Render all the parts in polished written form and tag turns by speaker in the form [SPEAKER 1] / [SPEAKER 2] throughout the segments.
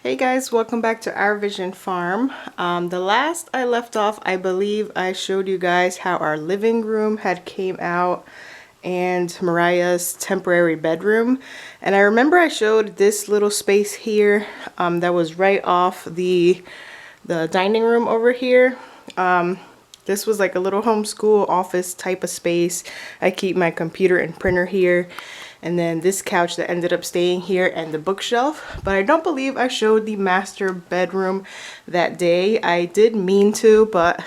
[SPEAKER 1] Hey guys, welcome back to Our Vision Farm. The last I left off, I believe I showed you guys how our living room had came out and Mariah's temporary bedroom. And I remember I showed this little space here that was right off the dining room over here. This was like a little homeschool office type of space. I keep my computer and printer here. And then this couch that ended up staying here and the bookshelf. But I don't believe I showed the master bedroom that day. I did mean to, but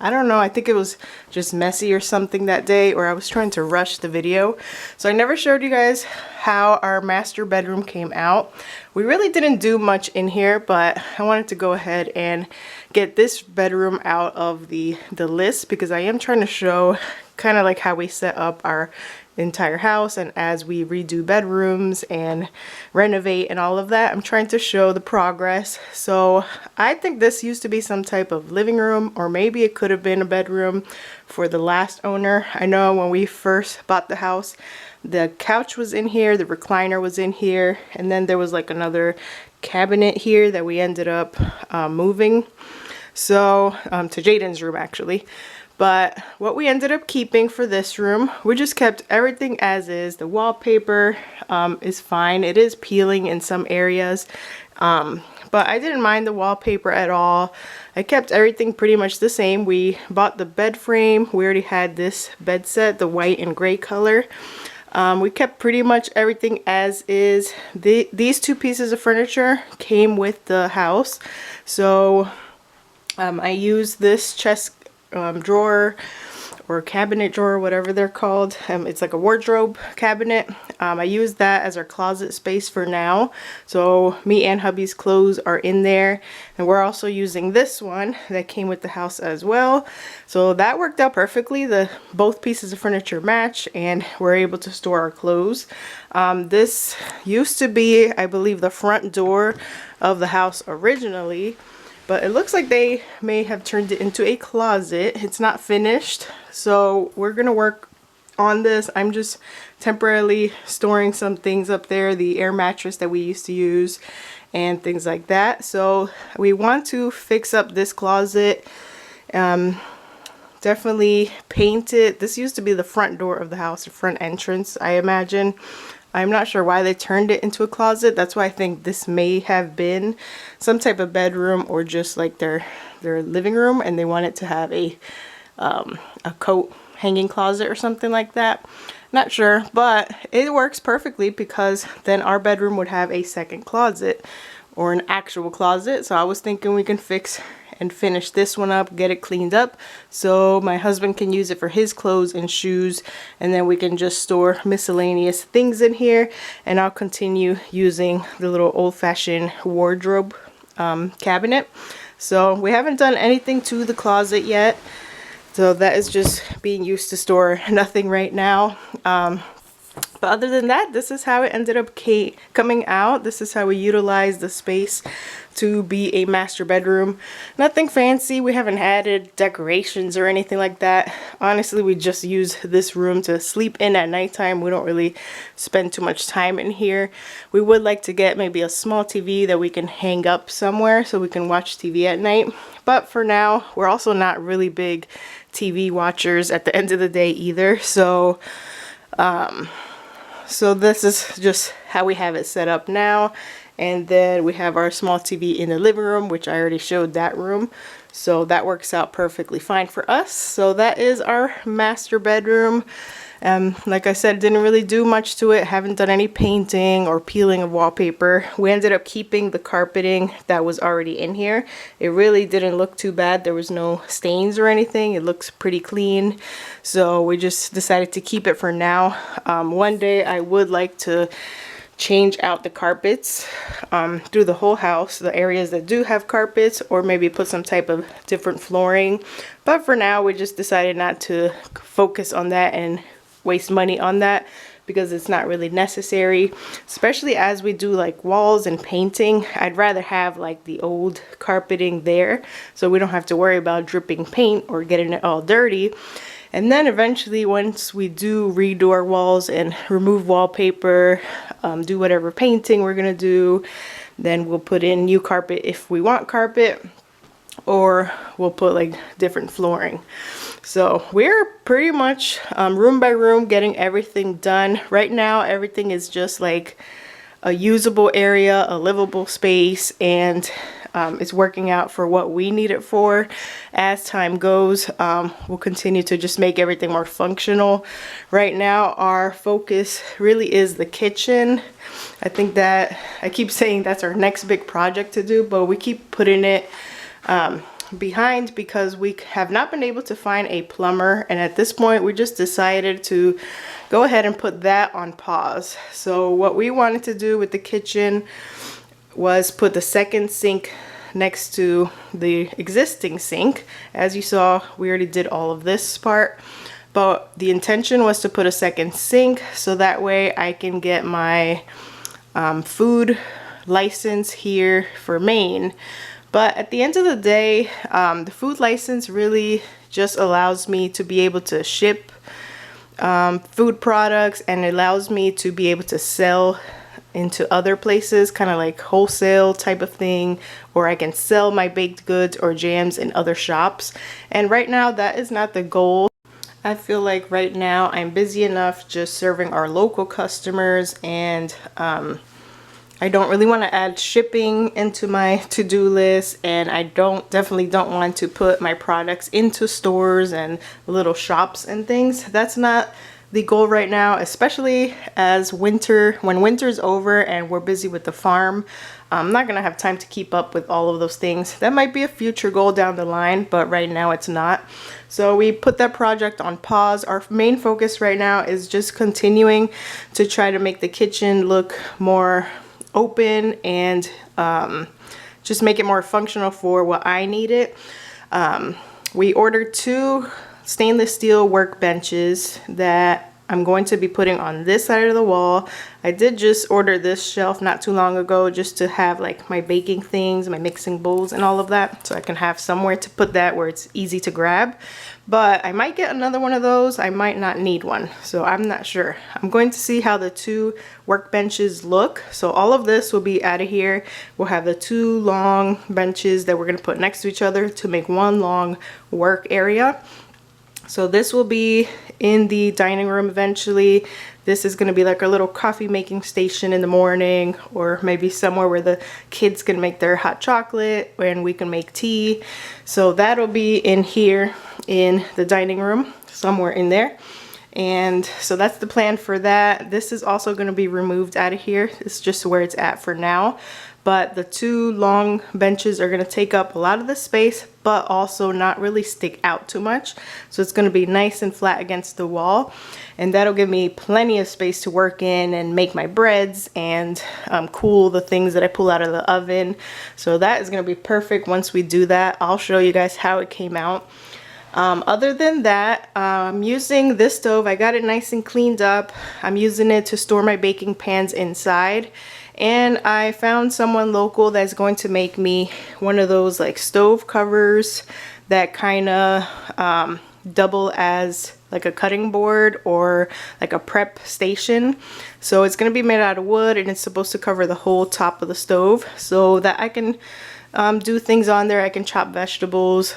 [SPEAKER 1] I don't know. I think it was just messy or something that day, or I was trying to rush the video. So I never showed you guys how our master bedroom came out. We really didn't do much in here, but I wanted to go ahead and get this bedroom out of the list because I am trying to show kind of like how we set up our entire house, and as we redo bedrooms and renovate and all of that, I'm trying to show the progress. So I think this used to be some type of living room, or maybe it could have been a bedroom for the last owner. I know when we first bought the house, the couch was in here, the recliner was in here, and then there was like another cabinet here that we ended up moving so to Jaden's room actually. But what we ended up keeping for this room, we just kept everything as is. The wallpaper is fine. It is peeling in some areas, but I didn't mind the wallpaper at all. I kept everything pretty much the same. We bought the bed frame. We already had this bed set, the white and gray color. We kept pretty much everything as is. These two pieces of furniture came with the house. So I used this chest drawer or cabinet drawer, whatever they're called. It's like a wardrobe cabinet. I use that as our closet space for now. So me and hubby's clothes are in there. And we're also using this one that came with the house as well. So that worked out perfectly. Both pieces of furniture match and we're able to store our clothes. This used to be, I believe, the front door of the house originally. But it looks like they may have turned it into a closet. It's not finished, so we're gonna work on this. I'm just temporarily storing some things up there, the air mattress that we used to use and things like that. So we want to fix up this closet, definitely paint it. This used to be the front door of the house, the front entrance, I imagine. I'm not sure why they turned it into a closet. That's why I think this may have been some type of bedroom or just like their living room, and they wanted to have a coat hanging closet or something like that. Not sure, but it works perfectly because then our bedroom would have a second closet or an actual closet. So I was thinking we can fix and finish this one up, get it cleaned up so my husband can use it for his clothes and shoes, and then we can just store miscellaneous things in here, and I'll continue using the little old-fashioned wardrobe cabinet. So we haven't done anything to the closet yet, so that is just being used to store nothing right now. But other than that, this is how it ended up coming out. This is how we utilize the space to be a master bedroom. Nothing fancy. We haven't added decorations or anything like that. Honestly, we just use this room to sleep in at nighttime. We don't really spend too much time in here. We would like to get maybe a small TV that we can hang up somewhere so we can watch TV at night. But for now, we're also not really big TV watchers at the end of the day either. So this is just how we have it set up now. And then we have our small TV in the living room, which I already showed that room. So that works out perfectly fine for us. So that is our master bedroom. Like I said, didn't really do much to it. Haven't done any painting or peeling of wallpaper. We ended up keeping the carpeting that was already in here. It really didn't look too bad. There was no stains or anything. It looks pretty clean. So we just decided to keep it for now. One day I would like to change out the carpets through the whole house, the areas that do have carpets, or maybe put some type of different flooring. But for now, we just decided not to focus on that and waste money on that because it's not really necessary, especially as we do like walls and painting. I'd rather have like the old carpeting there so we don't have to worry about dripping paint or getting it all dirty. And then eventually, once we do redo our walls and remove wallpaper, do whatever painting we're gonna do, Then we'll put in new carpet if we want carpet, or we'll put like different flooring. So we're pretty much room by room getting everything done. Right now everything is just like a usable area, a livable space, and it's working out for what we need it for. As time goes, we'll continue to just make everything more functional. Right now our focus really is the kitchen. I think that I keep saying that's our next big project to do, but we keep putting it behind because we have not been able to find a plumber, and at this point we just decided to go ahead and put that on pause. So what we wanted to do with the kitchen was put the second sink next to the existing sink. As you saw, we already did all of this part, but the intention was to put a second sink so that way I can get my food license here for Maine. But at the end of the day, the food license really just allows me to be able to ship food products, and it allows me to be able to sell into other places, kind of like wholesale type of thing, or I can sell my baked goods or jams in other shops. And right now that is not the goal. I feel like right now I'm busy enough just serving our local customers, and I don't really want to add shipping into my to-do list, and I definitely don't want to put my products into stores and little shops and things. That's not the goal right now, especially as when winter's over and we're busy with the farm. I'm not gonna have time to keep up with all of those things. That might be a future goal down the line, but right now it's not. So we put that project on pause. Our main focus right now is just continuing to try to make the kitchen look more open and just make it more functional for what I need it. We ordered 2 stainless steel workbenches that I'm going to be putting on this side of the wall. I did just order this shelf not too long ago just to have like my baking things, my mixing bowls and all of that, so I can have somewhere to put that where it's easy to grab. But I might get another one of those. I might not need one, so I'm not sure. I'm going to see how the 2 workbenches look. So all of this will be out of here. We'll have the 2 long benches that we're going to put next to each other to make one long work area. So this will be in the dining room eventually. This is going to be like a little coffee making station in the morning, or maybe somewhere where the kids can make their hot chocolate and we can make tea. So that'll be in here in the dining room, somewhere in there. And so that's the plan for that. This is also going to be removed out of here. It's just where it's at for now. But the 2 long benches are going to take up a lot of the space, but also not really stick out too much. So it's going to be nice and flat against the wall, and that'll give me plenty of space to work in and make my breads and cool the things that I pull out of the oven. So that is going to be perfect. Once we do that, I'll show you guys how it came out. Other than that, I'm using this stove. I got it nice and cleaned up. I'm using it to store my baking pans inside. And I found someone local that's going to make me one of those like stove covers that kind of double as like a cutting board or like a prep station. So it's going to be made out of wood, and it's supposed to cover the whole top of the stove so that I can do things on there. I can chop vegetables,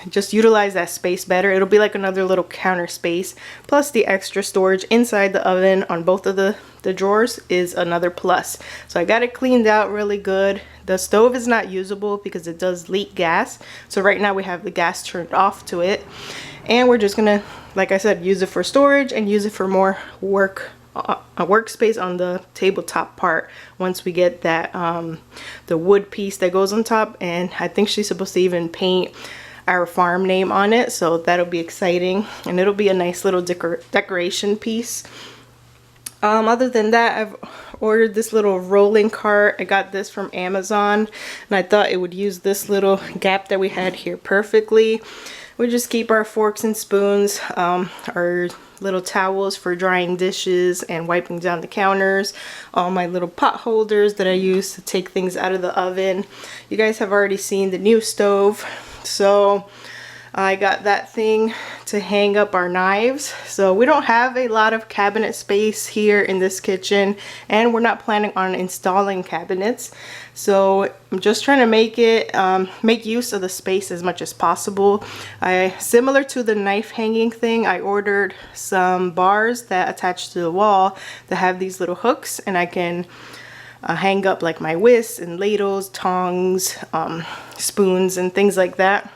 [SPEAKER 1] just utilize that space better. It'll be like another little counter space, plus the extra storage inside the oven on both of the drawers is another plus. So I got it cleaned out really good. The stove is not usable because it does leak gas. So right now we have the gas turned off to it, and we're just gonna, like I said, use it for storage and use it for more a workspace on the tabletop part once we get that the wood piece that goes on top. And I think she's supposed to even paint our farm name on it, so that'll be exciting, and it'll be a nice little decoration piece. Other than that, I've ordered this little rolling cart. I got this from Amazon, and I thought it would use this little gap that we had here perfectly. We just keep our forks and spoons, our little towels for drying dishes and wiping down the counters, all my little pot holders that I use to take things out of the oven. You guys have already seen the new stove. So I got that thing to hang up our knives. So we don't have a lot of cabinet space here in this kitchen, and we're not planning on installing cabinets. So I'm just trying to make use of the space as much as possible. Similar to the knife hanging thing, I ordered some bars that attach to the wall that have these little hooks, and I can hang up like my whisks and ladles, tongs, spoons, and things like that.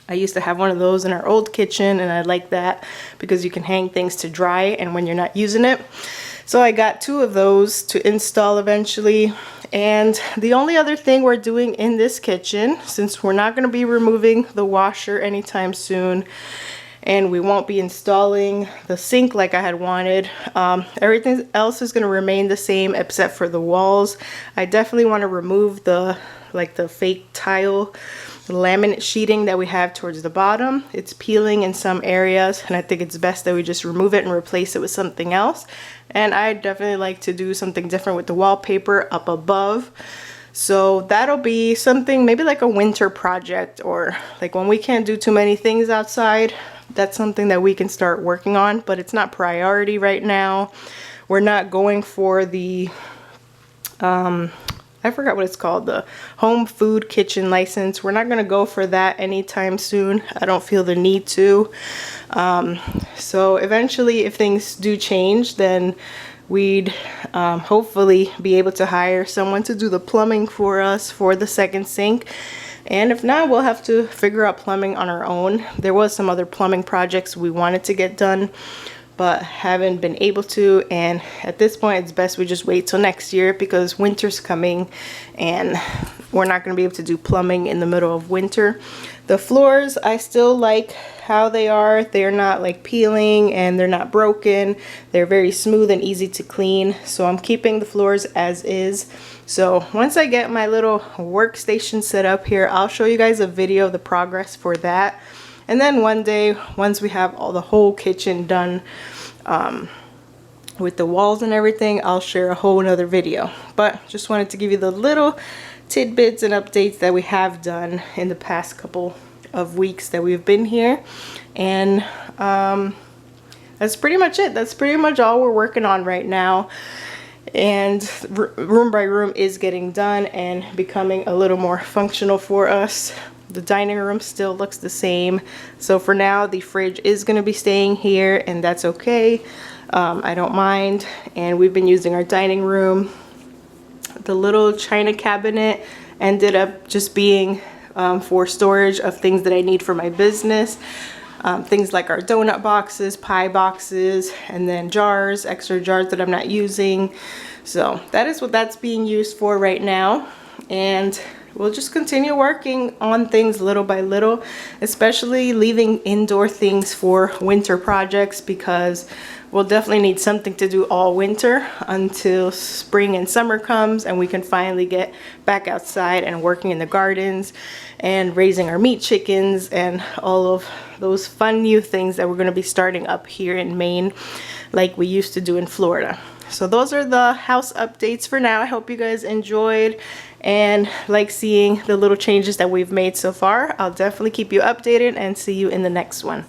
[SPEAKER 1] I used to have one of those in our old kitchen, and I like that because you can hang things to dry and when you're not using it. So I got 2 of those to install eventually. And the only other thing we're doing in this kitchen, since we're not going to be removing the washer anytime soon, and we won't be installing the sink like I had wanted, everything else is going to remain the same except for the walls. I definitely want to remove the fake tile laminate sheeting that we have towards the bottom. It's peeling in some areas, and I think it's best that we just remove it and replace it with something else. And I definitely like to do something different with the wallpaper up above. So that'll be something maybe like a winter project, or like when we can't do too many things outside, that's something that we can start working on, but it's not priority right now. We're not going for the I forgot what it's called, the home food kitchen license. We're not going to go for that anytime soon. I don't feel the need to. So eventually, if things do change, then we'd hopefully be able to hire someone to do the plumbing for us for the second sink. And if not, we'll have to figure out plumbing on our own. There was some other plumbing projects we wanted to get done, but haven't been able to, and at this point it's best we just wait till next year because winter's coming and we're not going to be able to do plumbing in the middle of winter. The floors, I still like how they are. They're not like peeling and they're not broken. They're very smooth and easy to clean, so I'm keeping the floors as is. So once I get my little workstation set up here, I'll show you guys a video of the progress for that. And then one day, once we have the whole kitchen done with the walls and everything, I'll share a whole nother video. But just wanted to give you the little tidbits and updates that we have done in the past couple of weeks that we've been here. And that's pretty much it. That's pretty much all we're working on right now. And room by room is getting done and becoming a little more functional for us. The dining room still looks the same. So for now, the fridge is going to be staying here, and that's okay. I don't mind. And we've been using our dining room. The little china cabinet ended up just being for storage of things that I need for my business. Things like our donut boxes, pie boxes, and then jars, extra jars that I'm not using. So that is what that's being used for right now. And we'll just continue working on things little by little, especially leaving indoor things for winter projects, because we'll definitely need something to do all winter until spring and summer comes and we can finally get back outside and working in the gardens and raising our meat chickens and all of those fun new things that we're going to be starting up here in Maine like we used to do in Florida. So those are the house updates for now. I hope you guys enjoyed and like seeing the little changes that we've made so far. I'll definitely keep you updated and see you in the next one.